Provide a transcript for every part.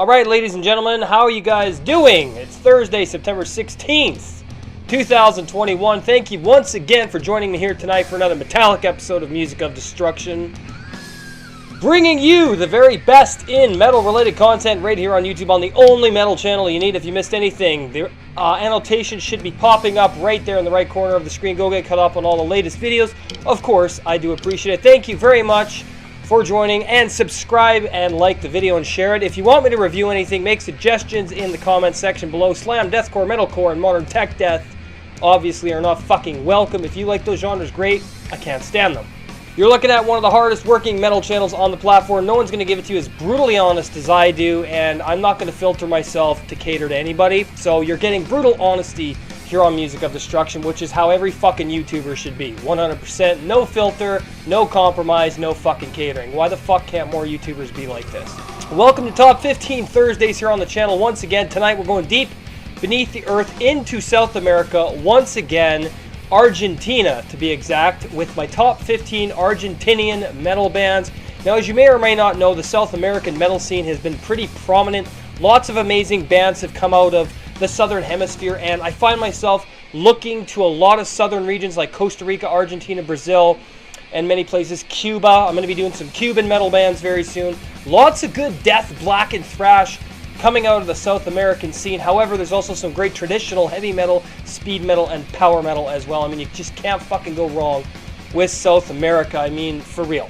Alright, ladies and gentlemen, how are you guys doing? It's Thursday, September 16th, 2021. Thank you once again for joining me here tonight for another metallic episode of Music of Destruction. Bringing you the very best in metal-related content right here on YouTube on the only metal channel you need if you missed anything. The annotation should be popping up right there in the right corner of the screen. Go get caught up on all the latest videos. Of course, I do appreciate it. Thank you very much for joining, and subscribe and like the video and share it. If you want me to review anything, make suggestions in the comment section below. Slam, deathcore, metalcore, and modern tech death obviously are not fucking welcome. If you like those genres, great. I can't stand them. You're looking at one of the hardest working metal channels on the platform. No one's going to give it to you as brutally honest as I do, and I'm not going to filter myself to cater to anybody. So you're getting brutal honesty here on Music of Destruction, which is how every fucking YouTuber should be. 100%, no filter, no compromise, no fucking catering. Why the fuck can't more YouTubers be like this? Welcome to Top 15 Thursdays here on the channel. Once again, tonight we're going deep beneath the earth into South America. Once again, Argentina to be exact, with my top 15 Argentinian metal bands. Now, as you may or may not know, the South American metal scene has been pretty prominent. Lots of amazing bands have come out of the southern hemisphere, and I find myself looking to a lot of southern regions like Costa Rica, Argentina, Brazil, and many places. Cuba. I'm going to be doing some Cuban metal bands very soon. Lots of good death, black, and thrash coming out of the South American scene. However, there's also some great traditional heavy metal, speed metal, and power metal as well. I mean, you just can't fucking go wrong with South America. I mean, for real.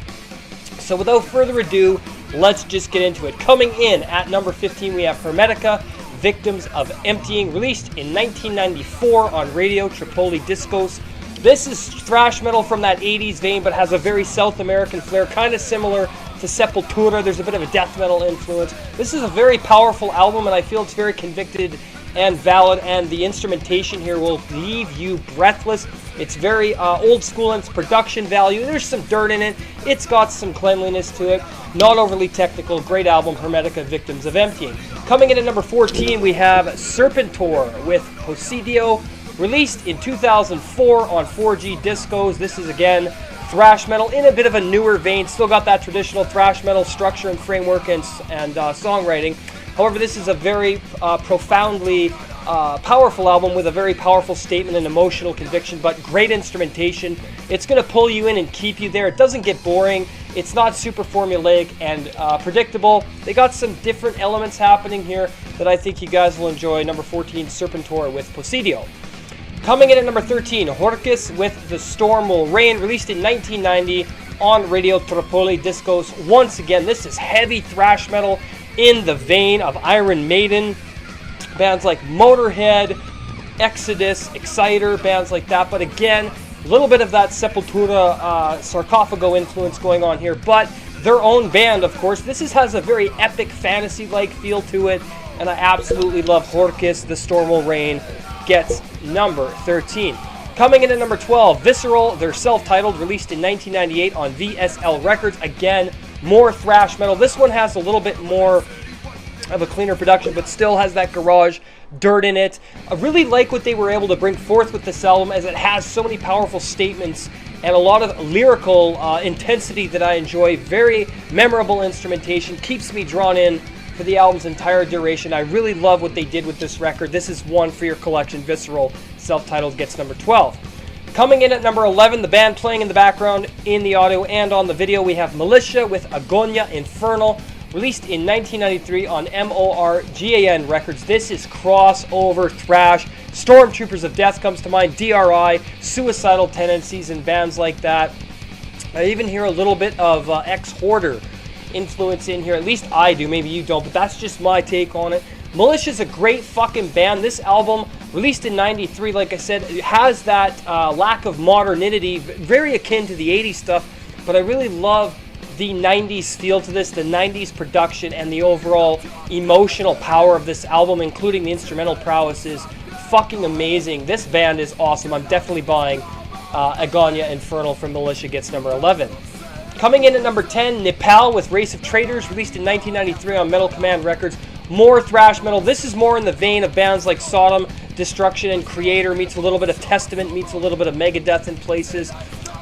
So without further ado, let's just get into it. Coming in at number 15, we have Hermetica, Victims of Emptying, released in 1994 on Radio Tripoli Discos. This is thrash metal from that 80s vein, but has a very South American flair, kind of similar to Sepultura. There's a bit of a death metal influence. This is a very powerful album, and I feel it's very convicted and valid, and the instrumentation here will leave you breathless. It's very old school in its production value. There's some dirt in it. It's got some cleanliness to it. Not overly technical. Great album, Hermetica, Victims of Emptying. Coming in at number 14, we have Serpentor with Poseido, released in 2004 on 4G Discos. This is, again, thrash metal in a bit of a newer vein. Still got that traditional thrash metal structure and framework and songwriting. However, this is a very profoundly powerful album with a very powerful statement and emotional conviction, but great instrumentation. It's going to pull you in and keep you there. It doesn't get boring. It's not super formulaic and predictable. They got some different elements happening here that I think you guys will enjoy. Number 14, Serpentor with Poseido. Coming in at number 13, Horcas with The Storm Will Rain, released in 1990 on Radio Tripoli Discos. Once again, this is heavy thrash metal in the vein of Iron Maiden, bands like Motorhead, Exodus, Exciter, bands like that. But again, a little bit of that Sepultura Sarcophago influence going on here, but their own band, of course. This has a very epic fantasy-like feel to it, and I absolutely love Horcas. The Storm Will Rain gets number 13. Coming in at number 12, Visceral, their self-titled, released in 1998 on VSL Records. Again, more thrash metal. This one has a little bit more of a cleaner production, but still has that garage dirt in it. I really like what they were able to bring forth with this album, as it has so many powerful statements and a lot of lyrical intensity that I enjoy. Very memorable instrumentation, keeps me drawn in for the album's entire duration. I really love what they did with this record. This is one for your collection. Visceral, self-titled, gets number 12. Coming in at number 11, the band playing in the background in the audio and on the video, we have Militia with Agonia Infernal, released in 1993 on MORGAN Records. This is crossover thrash. Stormtroopers of Death comes to mind, DRI, Suicidal Tendencies, and bands like that. I even hear a little bit of Ex-Hoarder influence in here. At least I do. Maybe you don't, but that's just my take on it. Militia's a great fucking band. This album, released in 93, like I said, it has that lack of modernity, very akin to the 80s stuff, but I really love the 90s feel to this, the 90s production, and the overall emotional power of this album, including the instrumental prowess, is fucking amazing. This band is awesome. I'm definitely buying Agonia Infernal from Militia, gets number 11. Coming in at number 10, Nepal with Race of Traitors, released in 1993 on Metal Command Records. More thrash metal. This is more in the vein of bands like Sodom, Destruction, and Creator, meets a little bit of Testament, meets a little bit of Megadeth in places.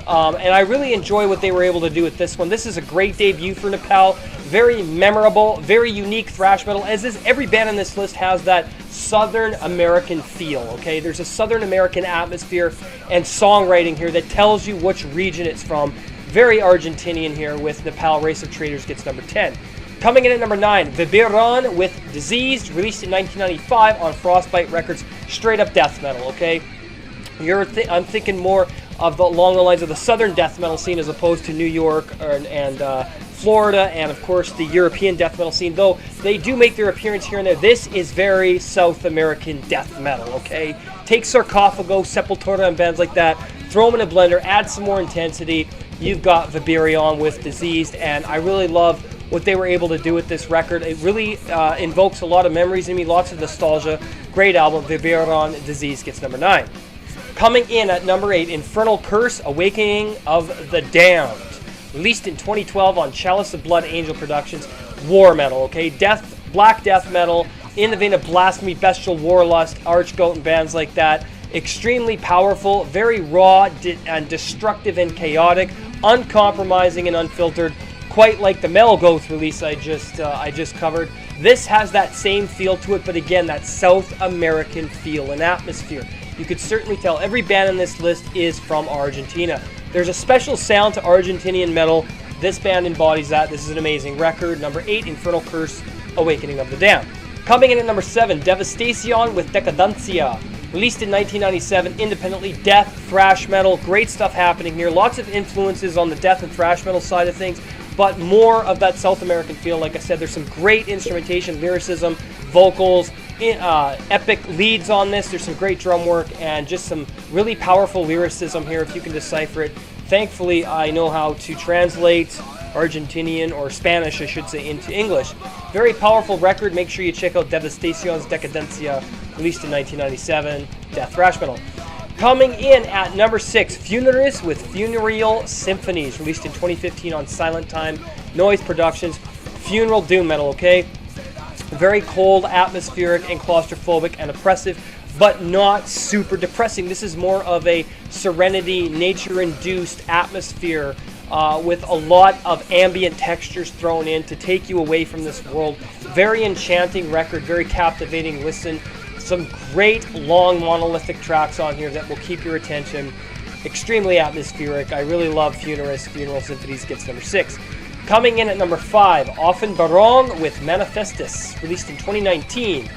And I really enjoy what they were able to do with this one. This is a great debut for Nepal. Very memorable, very unique thrash metal, as is every band on this list has that Southern American feel, okay? There's a Southern American atmosphere and songwriting here that tells you which region it's from. Very Argentinian here with Nepal. Race of Traitors gets number 10. Coming in at number 9, Viberon with Diseased, released in 1995 on Frostbite Records. Straight up death metal, okay? I'm thinking more of along the lines of the Southern death metal scene as opposed to New York and Florida, and of course the European death metal scene, though they do make their appearance here and there. This is very South American death metal, okay? Take Sarcophago, Sepultura, and bands like that, throw them in a blender, add some more intensity. You've got Viberion with Diseased, and I really love what they were able to do with this record. It really invokes a lot of memories in me, lots of nostalgia. Great album. Viberion, Diseased gets number 9. Coming in at number 8, Infernal Curse, Awakening of the Damned. Released in 2012 on Chalice of Blood Angel Productions. War metal, okay? Black death metal, in the vein of Blasphemy, Bestial, Warlust, Archgoat, and bands like that. Extremely powerful, very raw and destructive and chaotic, uncompromising and unfiltered, quite like the Melgoth release I just covered. This has that same feel to it, but again, that South American feel and atmosphere. You could certainly tell every band on this list is from Argentina. There's a special sound to Argentinian metal. This band embodies that. This is an amazing record. Number 8, Infernal Curse, Awakening of the Damned. Coming in at number 7, Devastation with Decadencia. Released in 1997, independently, death, thrash metal. Great stuff happening here. Lots of influences on the death and thrash metal side of things, but more of that South American feel. Like I said, there's some great instrumentation, lyricism, vocals, epic leads on this. There's some great drum work and just some really powerful lyricism here if you can decipher it. Thankfully, I know how to translate Argentinian, or Spanish I should say, into English. Very powerful record. Make sure you check out Devastation's Decadencia, released in 1997, death thrash metal. Coming in at number 6, Funeris with Funereal Symphonies, released in 2015 on Silent Time Noise Productions. Funeral doom metal, okay? Very cold, atmospheric, and claustrophobic and oppressive, but not super depressing. This is more of a serenity, nature-induced atmosphere with a lot of ambient textures thrown in to take you away from this world. Very enchanting record, very captivating listen. Some great long monolithic tracks on here that will keep your attention. Extremely atmospheric. I really love Funeris. Funeral Symphonies gets number 6. Coming in at number 5, Often Barong with Manifestus, released in 2019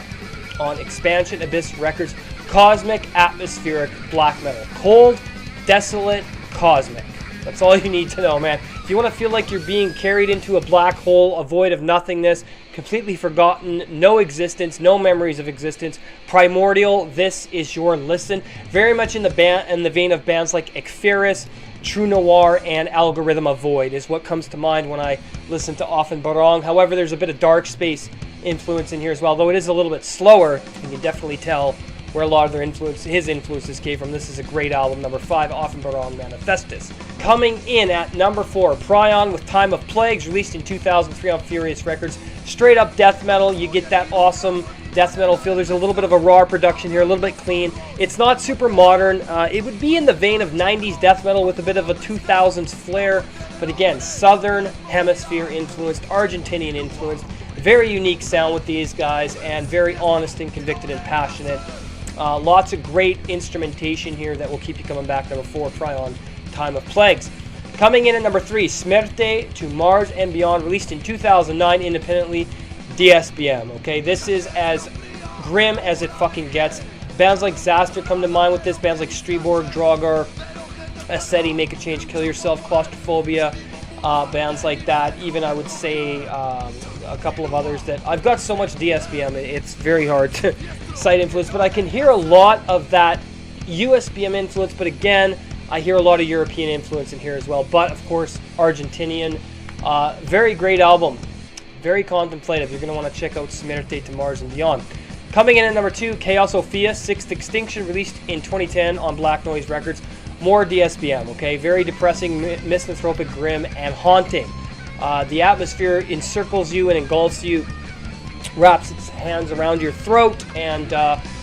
on Expansion Abyss Records. Cosmic, atmospheric black metal. Cold, desolate, cosmic. That's all you need to know, man. If you want to feel like you're being carried into a black hole, a void of nothingness, completely forgotten, no existence, no memories of existence, primordial, this is your listen. Very much in the vein of bands like Ekferis, True Noir, and Algorithm of Void is what comes to mind when I listen to Often Barong. However, there's a bit of Dark Space influence in here as well, though it is a little bit slower. You can definitely tell where a lot of his influences came from. This is a great album. Number 5, Often Barong, Manifestus. Coming in at number 4, Prion with Time of Plagues, released in 2003 on Furious Records. Straight up death metal. You get that awesome death metal feel. There's a little bit of a raw production here, a little bit clean. It's not super modern. It would be in the vein of 90s death metal with a bit of a 2000s flair, but again, Southern Hemisphere influenced, Argentinian influenced. Very unique sound with these guys, and very honest and convicted and passionate. Lots of great instrumentation here that will keep you coming back. Number 4, Prion, Time of Plagues. Coming in at number 3, Smerte to Mars and Beyond, released in 2009 independently, DSBM. Okay, this is as grim as it fucking gets. Bands like Xaster come to mind with this. Bands like Streborg, Draugr, Asceti, Make a Change, Kill Yourself, Claustrophobia. Bands like that. Even I would say a couple of others that I've got so much DSBM. It's very hard to cite influence, but I can hear a lot of that USBM influence. But again, I hear a lot of European influence in here as well. But of course, Argentinian. Very great album. Very contemplative. You're going to want to check out Smerte to Mars and Beyond. Coming in at number 2, Chaosophia, 6th Extinction, released in 2010 on Black Noise Records. More DSBM, okay? Very depressing, misanthropic, grim, and haunting. The atmosphere encircles you and engulfs you, wraps its hands around your throat, and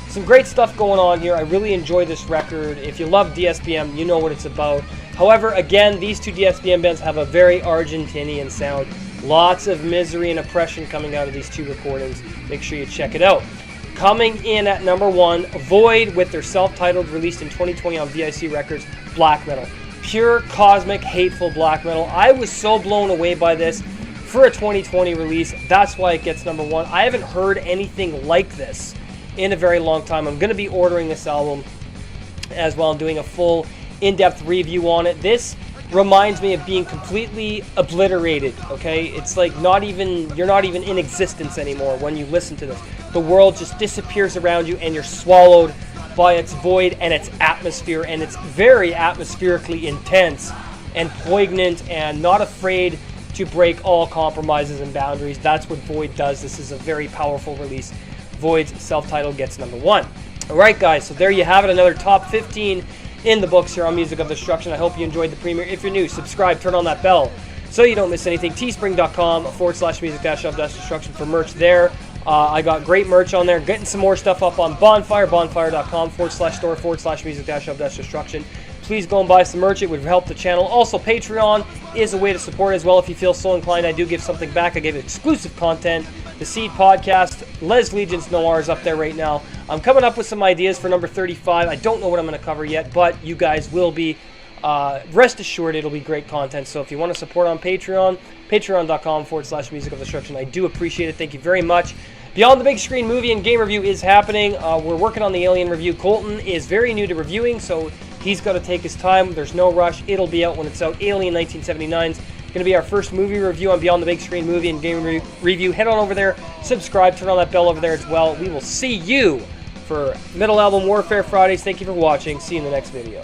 some great stuff going on here. I really enjoy this record. If you love DSBM, you know what it's about. However, again, these two DSBM bands have a very Argentinian sound. Lots of misery and oppression coming out of these two recordings. Make sure you check it out. Coming in at number 1, Void with their self-titled, released in 2020 on VIC Records, black metal. Pure, cosmic, hateful black metal. I was so blown away by this for a 2020 release. That's why it gets number 1. I haven't heard anything like this in a very long time. I'm going to be ordering this album as well. I'm doing a full in-depth review on it. This reminds me of being completely obliterated, okay? It's like you're not even in existence anymore when you listen to this. The world just disappears around you and you're swallowed by its void and its atmosphere, and it's very atmospherically intense and poignant and not afraid to break all compromises and boundaries. That's what Void does. This is a very powerful release. Void's self-titled gets number 1. Alright guys, so there you have it, another top 15 in the books here on Music of Destruction. I hope you enjoyed the premiere. If you're new, subscribe, turn on that bell so you don't miss anything. teespring.com/music-of-destruction for merch there. I got great merch on there. Getting some more stuff up on Bonfire, bonfire.com/store/music-of-destruction. Please go and buy some merch. It would help the channel. Also, Patreon is a way to support as well if you feel so inclined. I do give something back. I give exclusive content. The Seed Podcast, Les Legion's Noirs up there right now. I'm coming up with some ideas for number 35. I don't know what I'm going to cover yet, but you guys will be rest assured it'll be great content. So if you want to support on Patreon, patreon.com/music-of-destruction. I do appreciate it. Thank you very much. Beyond the Big Screen movie and game review is happening. We're working on the Alien review. Colton is very new to reviewing, so he's got to take his time. There's no rush. It'll be out when it's out. Alien 1979's going to be our first movie review on Beyond the Big Screen movie and game review. Head on over there, subscribe, turn on that bell over there as well. We will see you for Metal Album Warfare Fridays. Thank you for watching. See you in the next video.